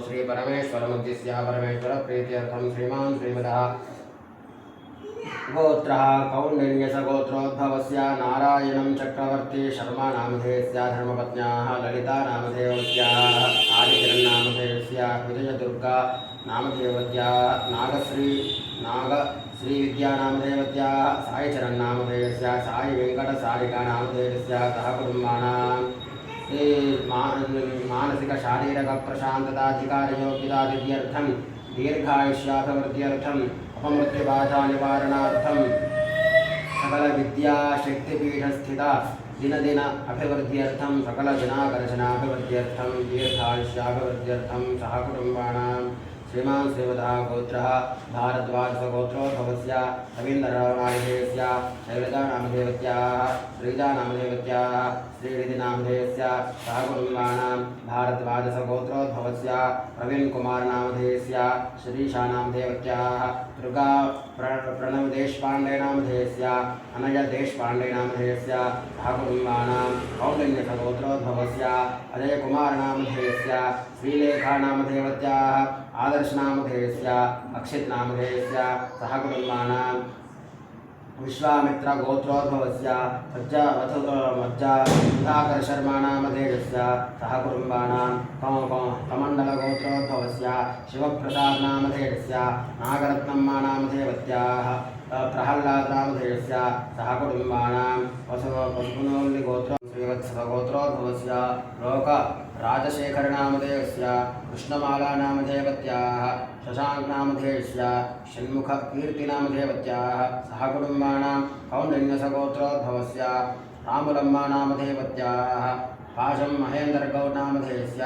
श्री परमेश्वरमुद्दिश्य परमेश्वर प्रीत्यर्थं श्रीमान् श्रीमदः गोत्रः कौण्डिन्यस गोत्रोद्भवस्य नारायणं चक्रवर्ती शर्मा नामधेयस्य धर्मपत्न्याः ललिता नामधेयवत्याः आदिकिरण्नामधेयस्य विजयदुर्गा नामधेयवत्याः नागश्रीविद्या नामधेयवत्याः सायिचरण्नामधेयस्य सायिवेङ्कटसारिका नामधेयस्य सह कुटुम्बानां मानसिकशारीरकप्रशान्तताधिकारयोग्यतादित्यर्थं दीर्घायुष्याभिवृद्ध्यर्थं अपमृत्युबाधानिवारणार्थं सकलविद्याशक्तिपीठस्थिता दिन अभिवृद्ध्यर्थं सकलजनाकर्षणाभिवृद्ध्यर्थं दीर्घायुष्याभिवृद्ध्यर्थं सह कुटुम्बानां श्रीमान् श्रीमदः गोत्रः भारद्वाजसगोत्रोद्भवस्य रवीन्द्रनामधेयस्य शैलजानामधेयवत्याः श्रीजानामधेयवत्याः श्रीनिधिनामधेयस्य सह कुटुम्बानां भारद्वाजसगोत्रोद्भवस्य प्रवीणकुमारनामधेयस्य श्रीशानामधेयवत्याः दुर्गा प्रणवदेशपाण्डेनामधेयस्य अनयदेशपाण्डेनामधेयस्य सह कुटुम्बानां कौण्डिन्यसगोत्रोद्भवस्य अजयकुमारनामधेयस्य श्रीलेखानामधेयवत्याः आदर्शनामधेयस्य अक्षितनामधेयस्य सह कुटुम्बानां विश्वामित्रगोत्रोद्भवस्य सुधाकरशर्मानामधेयस्य सह कुटुम्बानां कमण्डलगोत्रोद्भवस्य शिवप्रसादनामधेयस्य नागरत्नम्मानामधेयवत्याः प्रहल्लादनामधेयस्य सह कुटुम्बानां पशुपुनोल्लिगोत्रो श्रीवत्सगोत्रोद्भवस्य लोकराजशेखरनामधेयस्य कृष्णमालानामधेयवत्याः शशाङ्कनामधेयस्य षण्मुखकीर्तिनामधेयवत्याः सह कुटुम्बानां कौण्डिन्यसगोत्रोद्भवस्य रामुलम्मानामधेयवत्याः पाशं महेन्द्रगौडनामधेयस्य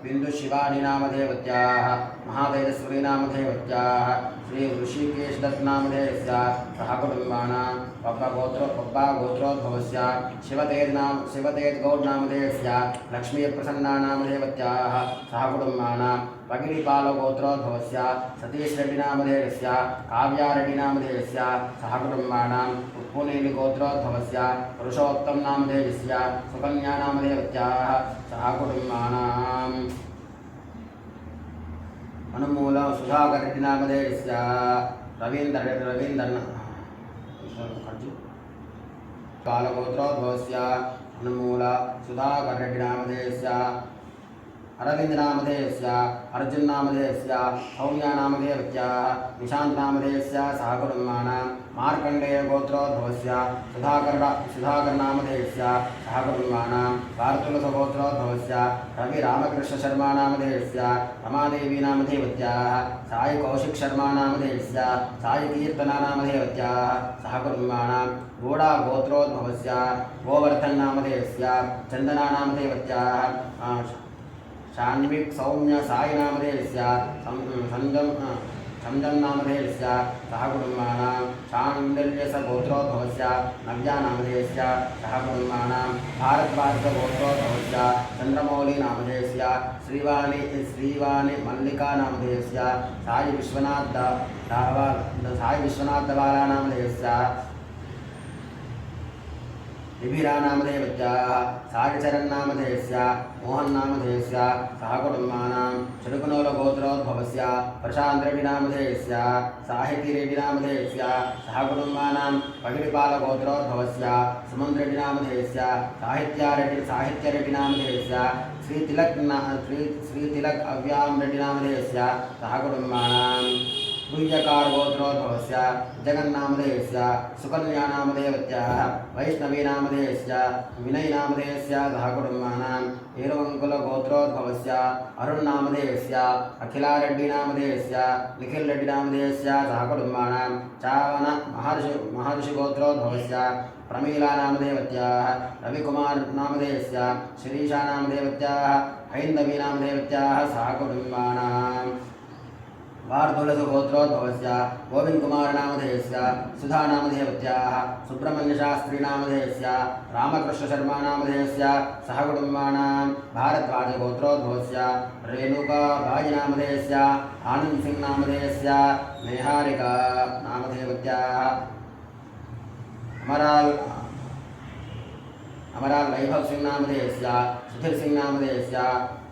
बिन्दुशिवानीनामधेयवत्याः महातेजस्विनीनामधेयवत्याः श्री ऋषिकेशदत्तनामधेयस्य सह कुटुम्बानां पब्बागोत्रोद्भवस्य शिवतेजगौडनामधेयस्य लक्ष्मीप्रसन्नानामधेयवत्याः सह कुटुम्बानां पगिडिपालगोत्रोद्भवस्य सतीशरेड्डिनामधेयस्य काव्यारेड्डिनामधेयस्य सह कुटुम्बानां पुनेलिगोत्रोद्भवस्य पुरुषोत्तमनामधेयस्य सुकन्यानामधेयवत्याः सह कुटुम्बानां अनुमूल सुधाकररेड्डिनामधेयस्य पालगोत्रोद्भवस्य अनुमूल सुधाकररेड्डिनामधेयस्य अरविन्दनामधेयस्य अर्जुननामधेयस्य सौम्यानामधेयवत्याः निशान्तनामधेयस्य सह कुटुम्बानां मार्कण्डेयगोत्रोद्भवस्य सुधाकरनामधेयस्य सह कुटुम्बानां वार्तुलसगोत्रोद्भवस्य रविरामकृष्णशर्मानामधेयस्य रमादेवीनामधेयवत्याः सायिकौशिकशर्मानामधेयस्य सायिकीर्तनानामधेयवत्याः सह कुटुम्बानां गोडागोत्रोद्भवस्य गोवर्धननामधेयस्य चन्दनानामधेयवत्याः शान्विक सौम्य सायिनामधेयस्य संजन्नामधेयस्य सह कुटुम्बानां शाण्डिल्यसगोत्रोद्भवस्य नव्यानामधेयस्य सह कुटुम्बानां भारद्वाजसगोत्रोद्भवस्य चन्द्रमौलीनामधेयस्य श्रीवाणी मल्लिकानामधेयस्य साई विश्वनाथदवालानामधेयस्य विभिरानामधेयवत्याः सागचरन्नामधेयस्य मोहन्नामधेयस्य सह कुटुम्बानां चडुकनोलगोत्रोद्भवस्य प्रशान्तरेड्डिनामधेयस्य साहितीरेड्डिनामधेयस्य सह कुटुम्बानां पगिडिपालगोत्रोद्भवस्य सुमन्त्रेड्डिनामधेयस्य साहित्यरेड्डिनामधेयस्य श्रीतिलक अव्यामरेड्डिनामधेयस्य सह कुटुम्बानां गुह्यकारगोत्रोद्भवस्य जगन्नामधेयस्य सुकन्यानामधेयवत्याः वैष्णवीनामधेयस्य विनयनामधेयस्य सह कुटुम्बानां येरुवङ्कुलगोत्रोद्भवस्य अरुणनामधेयस्य अखिलारेड्डिनामधेयस्य निखिलरेड्डिनामधेयस्य सह कुटुम्बानां चावन महर्षिगोत्रोद्भवस्य प्रमीलानामधेयवत्याः रविकुमारनामधेयस्य शिरीषानामधेयवत्याः हैन्दवीनामधेयवत्याः सह कुटुम्बानां वार्धुलसगोत्रोद्भवस्य गोविन्दकुमारनामधेयस्य सुधानामधेयवत्याः सुब्रह्मण्यशास्त्रीनामधेयस्य रामकृष्णशर्मानामधेयस्य सह कुटुम्बानां भारद्वाजगोत्रोद्भवस्य रेणुकाबायिनामधेयस्य आनन्दसिंहनामधेयस्य नेहारिकानामधेयवत्याः अमराल वैभव सिंहनामधेयस्य सुधीर सिंहनामधेयस्य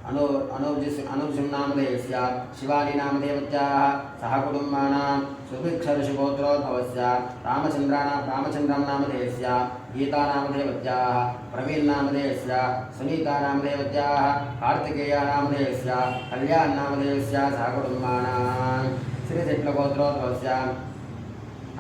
अनुजसिंहनामधेयस्य शिवानी नामधेयत्याः सह कुटुम्बानां सुभिक्षऋषिगोत्रोद्भवस्य रामचन्द्रं नामधेयस्य गीता नामधेयत्याः प्रवीण नामधेयस्य सुनीता नामधेयत्याः कार्तिकेया नामधेयस्य कल्याण नामधेयस्य सह कुटुम्बानां श्रीशेट्लगोत्रोद्भवस्य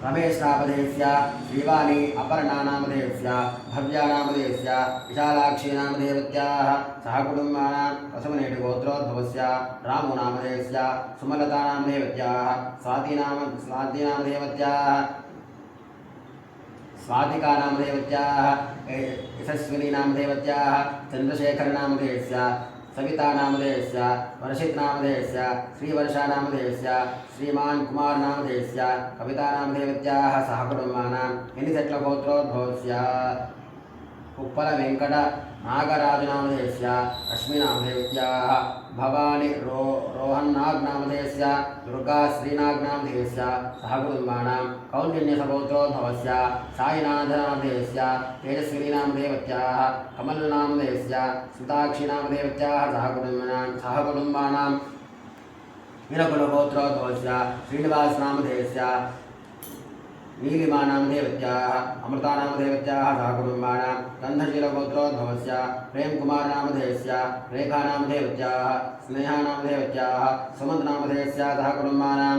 रमेश नामधेयस्य श्रीवाणी अपर्णा नामधेयस्य भव्या नामधेयस्य विशालाक्षी नामधेयत्याः सह कुटुम्बानां कसमनेटिगोत्रोद्भवस्य रामु नामधेयस्य सुमलता नामधेयत्याः स्वाति नामधेयत्याः स्वातिका नामधेयत्याः यशस्विनी नामधेयत्याः चंद्रशेखर नामधेयस्य सविता नामधेयस्य वर्षित नामधेयस्य श्रीवर्षा नामधेयस्य श्रीमान कुमार नामधेयस्य कविता नामधेयत्याः सह कुटुम्बानां एनिसेट्लगोत्रोद्भवस्य उप्पल वेंकट नागराज नामधेयस्य लक्ष्मी नामधेयत्याः भवानी रोहन नाग नामधेयस्य दुर्गा श्रीनाग नामधेयस्य सह कुटुम्बानां कौंडिन्यसगोत्रोद्भवस्य साईनाथ नामधेयस्य तेजस्विनी नामधेयत्याः कमल नामधेयस्य सुताक्षी नामधेयत्याः सह कुटुम्बानां वीरकुलगोत्रोद्भवस्य श्रीनिवास नामधेयस्य नीलिमा नामधेयत्याः अमृता नामधेयत्याः सह कुटुम्बानां गन्धशीलगोत्रोद्भवस्य प्रेम कुमार नामधेयस्य रेखा नामधेयत्याः स्नेहा नामधेयत्याः सुमंत नामधेयस्य सह कुटुम्बानां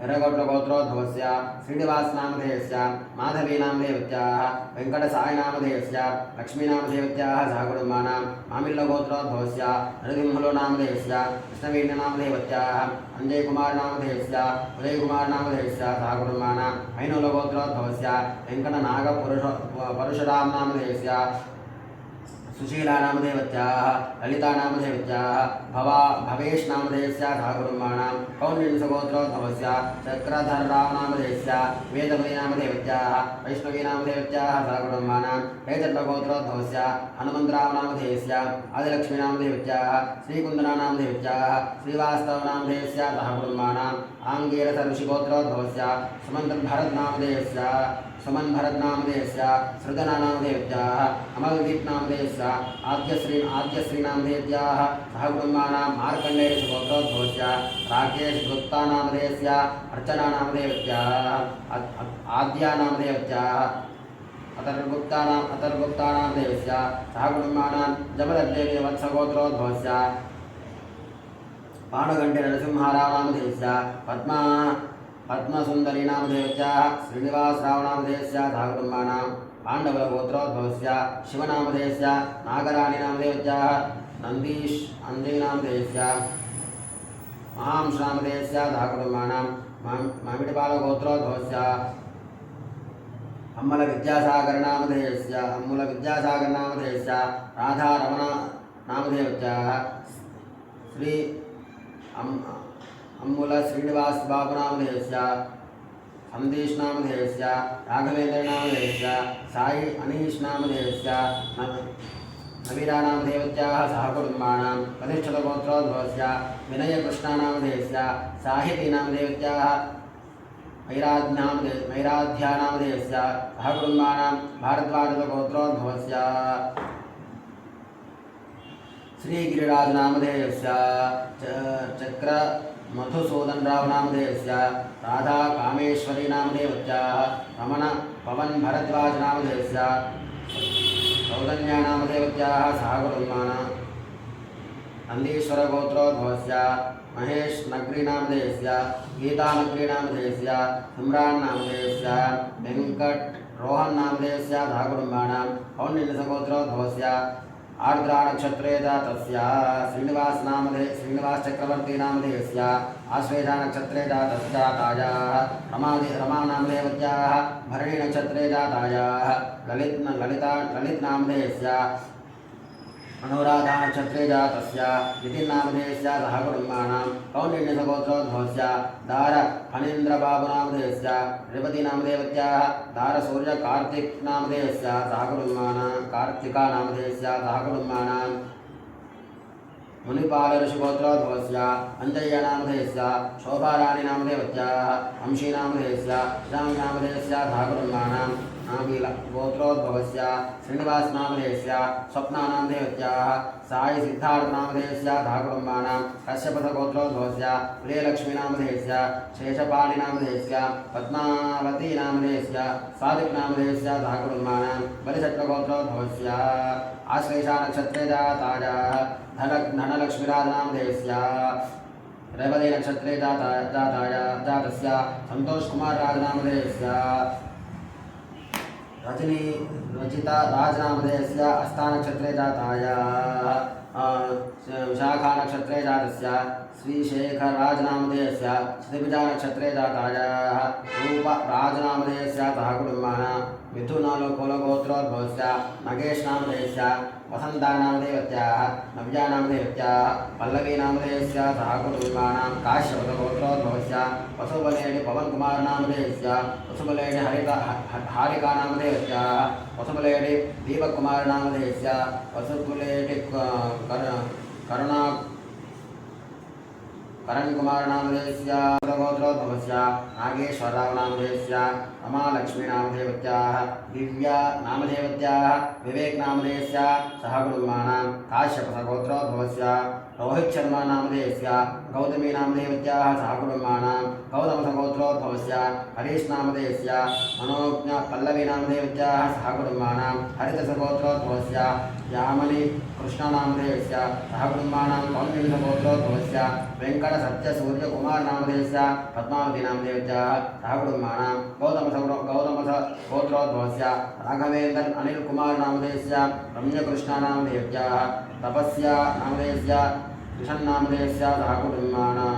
एर्रगोट्लगोत्रोद्भवस्य श्रीनिवास नामधेयस्य माधवी नामधेयत्याः वेंकटसाई नामधेयस्य लक्ष्मी नामधेयत्याः सह कुटुम्बानां मामिल्लगोत्रोद्भवस्य नरसिंहलो नामधेयस्य कृष्णवीर्य नामधेयत्याः अंजय कुमार नामधेयस्य उदय कुमार नामधेयस्य सह कुटुम्बानां ऐनूलगोत्रोद्भवस्य वेंकटनाग परशुराम नामधेयस्य सुशीला नामधेयत्याः ललिता नामधेयत्याः भवेश नामधेयस्य सह कुटुम्बानां कौंडिन्यसगोत्रोद्भवस्य चक्रधरराव नामधेयस्य वेदमणि नामधेयत्याः वैष्णवी नामधेयत्याः सह कुटुम्बानां हेचट्लगोत्रोद्भवस्य हनुमन्तराव नामधेयस्य आदिलक्ष्मी नामधेयत्याः श्रीकुन्दना नामधेयत्याः श्रीवास्तव नामधेयस्य सह कुटुम्बानां आंगीरस ऋषिगोत्रोद्भवस्य सुमन भरत नामधेयस्य सृजना नामधेयत्याः अमलदीप नामधेयस्य आद्यश्री नामधेयत्याः सह कुटुम्बानां मार्कण्डेय ऋषिगोत्रोद्भवस्य राकेश गुप्ता नामधेयस्य अर्चना नामधेयत्याः आद्या नामधेयत्याः अतर्गुप्ता नामधेयस्य सह कुटुम्बानां जमदग्देवी वत्सगोत्रोद्भवस्य पाणुगंटे नरसिंहाराव नामधेयस्य पद्मसुंदरी नामधेयत्याः श्रीनिवासराव नामधेयस्य सह कुटुम्बानां पाण्डवगोत्रोद्भवस्य शिवनामधेयस्य नागराणी नामधेयत्याः नंदी नामधेयस्य महांस नामधेयस्य सह कुटुम्बानां मामिडिपालगोत्रोद्भवस्य अम्मल विद्यासागर नामधेयस्य राधा रमण नामधेयत्याः श्री अम्मुल श्रीनिवास बाबू नामधेयस्य संदेश नामधेयस्य राघवेंद्र नामधेयस्य साई अनीश नामधेयस्य नवीरा नामधेयत्याः सह कुटुम्बानां प्रतिष्ठितगोत्रोद्भवस्य विनय कृष्णा नामधेयस्य साहिती नामधेयत्याः मैराध्या नामधेयस्य सह कुटुम्बानां भारद्वाजगोत्रोद्भवस्य श्रीगिरिराज नामधेयस्य चक्र मधुसूदन राव नामधेयस्य राधा कामेश्वरी नामधेयत्याः रमण पवन भरद्वाज नामधेयस्य सौदन्या नामधेयत्याः सह कुटुम्बानां नंदीश्वर गोत्रोद्भवस्य महेश नगरी नामधेयस्य गीता नगरी नामधेयस्य इमरान नामधेयस्य वेंकट रोहन नामधेयस्य सह कुटुम्बानां कौंडिन्यसगोत्रोद्भवस्य आर्द्रा नक्षत्रे जातस्य श्रीनिवास चक्रवर्ती नामधेयस्य आश्वेजा नक्षत्रे जातस्य तायाः रमा नामधेयत्याः भरणी नक्षत्रे जातायाः ललित नामधेयस्य अनुराधा नक्षत्रे जातस्य नितिन नामधेयस्य सह कुटुम्बानां कौंडिन्यसगोत्रोद्भवस्य दार फणीन्द्रबाबु नामधेयस्य रेवती नामधेयत्याः दार सूर्य कार्तिक नामधेयस्य सह कुटुम्बानां कार्तिका नामधेयस्य सह कुटुम्बानां मुनिपाल ऋषिगोत्रोद्भवस्य अंजय्य नामधेयस्य शोभाराणी नामधेयत्याः वंशी नामधेयस्य नामधेयस्य सह कुटुम्बानां नामील गोत्रोद्भवस्य श्रीनिवासनामधेयस्य स्वप्नानामधेयत्याः साई सिद्धार्थनामधेयस्य धाकुटुम्बानां कश्यपगोत्रोद्भवस्य प्रियलक्ष्मीनामधेयस्य शेषपाणिनामधेयस्य पद्मावतीनामधेयस्य सादिक्नामधेयस्य धाकुटुम्बानां बलिचक्रगोत्रोद्भवस्य आश्लेषानक्षत्रे जातायाः धनलक्ष्मीराजनामधेयस्य रेवती नक्षत्रे जातस्य संतोष कुमार राजनामधेयस्य रजनी रचिता राजनामधेयस्य अस्ता नक्षत्रे जातायाः विशाखा नक्षत्रे जातस्य श्रीशेखर राजनामधेयस्य श्रीविजा नक्षत्रे जातायाः रूप राजनामधेयस्य धाकुटुम्बानां मिथुनकुलगोत्रोद्भवस्य नगेश नामधेयस्य वसन्तानामधेयत्याः नव्यानामधेयत्याः पल्लवीनामधेयस्य धाकुटुम्बानां काश्यपगोत्रोद्भवस्य वसुबलेडि पवनकुमारनामधेयस्य वसुबलेडि हारिकानामधेयत्याः वसुबलेडि दीपकुमारनामधेयस्य वसुबलेडि करणकुमारनामधेयस्य गोत्रोद्भवस्य नागेश्वररावनामधेयस्य रमालक्ष्मीनामधेयत्याः दिव्या नामधेयत्याः विवेकनामधेयस्य सहकुटुम्बानां काश्यपगोत्रोद्भवस्य रोहित शर्मा नामधेयस्य गौतमी नामधेयत्याः सहकुटुम्बानां गौतमसगोत्रोद्भवस्य हरीश नामधेयस्य मनोज्ञ पल्लवी नामधेयत्याः सहकुटुम्बानां हरितसगोत्रोद्भवस्य यामनी कृष्णनामधेयस्य सहकुटुम्बानां कौन्विंशगोत्रोद्भवस्य वेंकट सत्य सूर्य कुमार नामधेयस्य पद्मावती नामधेयत्याः सहकुटुम्बानां गौतमसगोत्रोद्भवस्य राघवेन्द्र अनिल कुमार नामधेयस्य रम्यकृष्ण नामधेयत्याः तपस्या नामधेयस्य कृष्ण नामधेयस्य सहकुटुम्बानां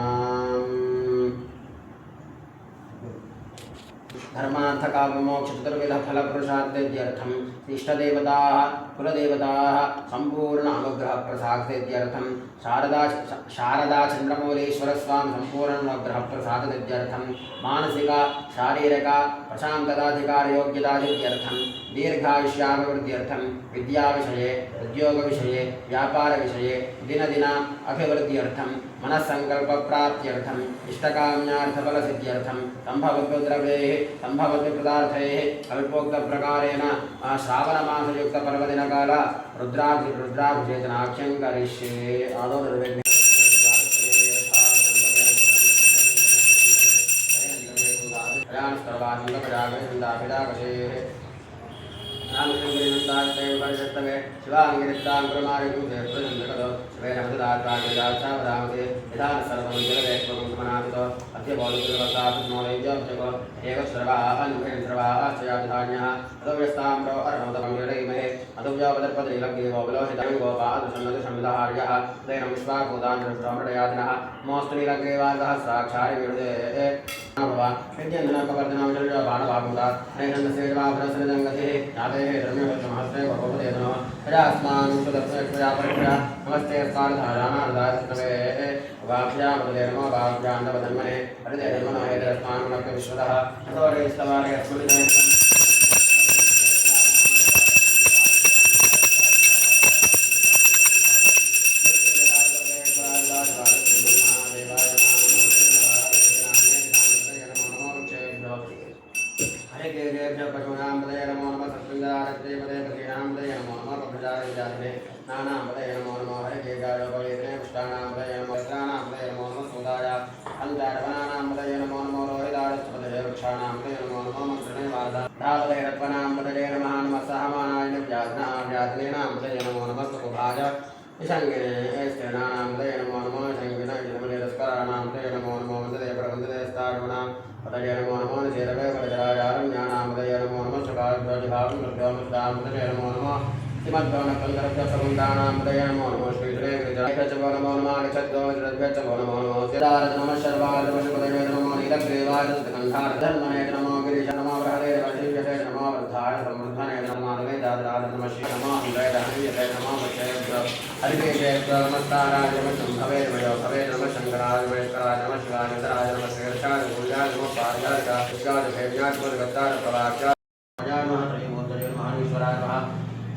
धर्मार्थकाममोक्षचतुर्विधफलपुरुषार्थसिद्ध्यर्थं इष्टदेवताः कुलदेवताः संपूर्ण अनुग्रहप्रसादसिद्ध्यर्थं शारदा चन्द्रमौलीश्वरस्वामी संपूर्ण अनुग्रहप्रसादसिद्ध्यर्थं मानसिक शारीरिक प्रशान्तताधिकारयोग्यतासिद्ध्यर्थं दीर्घायुष्याभिवृद्ध्यर्थं विद्याविषये उद्योगविषये व्यापारविषये दिनदिन अभिवृद्ध्यर्थं मनस्सङ्कल्पप्राप्त्यर्थम् इष्टकाम्यार्थफलसिद्ध्यर्थं सम्भवद्द्रव्यैः सम्भवद्पदार्थैः कल्पोक्तप्रकारेण श्रावणमासयुक्तपर्वदिनकाल रुद्राभिषेचनाख्यं करिष्ये आदौ रामकृष्णगुरुनन्दाक्षेत्तमे शिवाङ्गिरिष्टाङ्कुरमारिकं जयप्रजन्दकतो शिवेनमदात्रागिरिदाक्षावदामते विधान सर्वं जगदेश्वरं अद्य बौद्धवर्तात्मोलैजो एकश्रवः अनुभेन्द्रवः आश्रयाभिधान्यः अदव्यस्ताम्रो अर्णोदमङ्गिरैमहे अदव्यापदर्पदैलग्देवो विलोहितं गोपादसन्नदसंविधार्यः दैनं विश्वाकूतान्द्रष्टामृडयादिनः मोस्तुनिलग्देवासहस्राक्षारि विरुदे बाणवामुदा नैनन्दसेवाभ्रसृजङ्गतिः ज्ञातेः धर्म्यहस्ते भगवतेनो यदास्मान् सुदर्शयापरिभ्या नमस्ते स्मारधारानार्दास्तवे वाभ्यामदे नमो वाभ्यान्दवधन्मने हरिते धर्मनो हेतरस्मान्नक्य विश्वतः अथोरे स्तवारे अस्मृतिः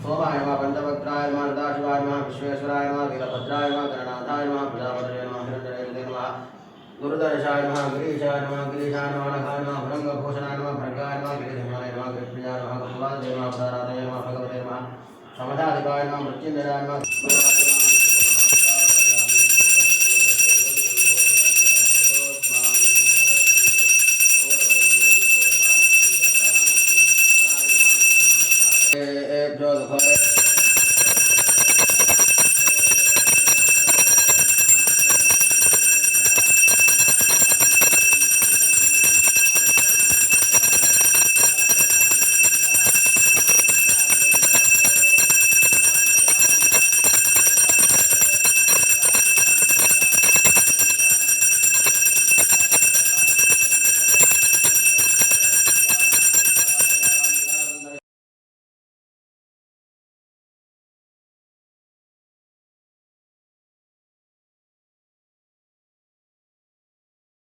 सोमाय नमः पंचवक्त्राय नमः सदाशिवाय नमः विश्वेश्वराय नमः वीरभद्राय नमः गणनाथाय नमः प्रजापतये नमः हिरण्यरेतसे नमः गुरुदर्शाय नमः गिरीशाय नमः नखाय नमः भृंगभूषणाय नमः भृंगाय नमः गिरिधर्माय नमः लक्ष्मीप्रियाय नमः भगवते नमः भगवते नमः समदाधिपाय नमः मृत्युंजयाय नमः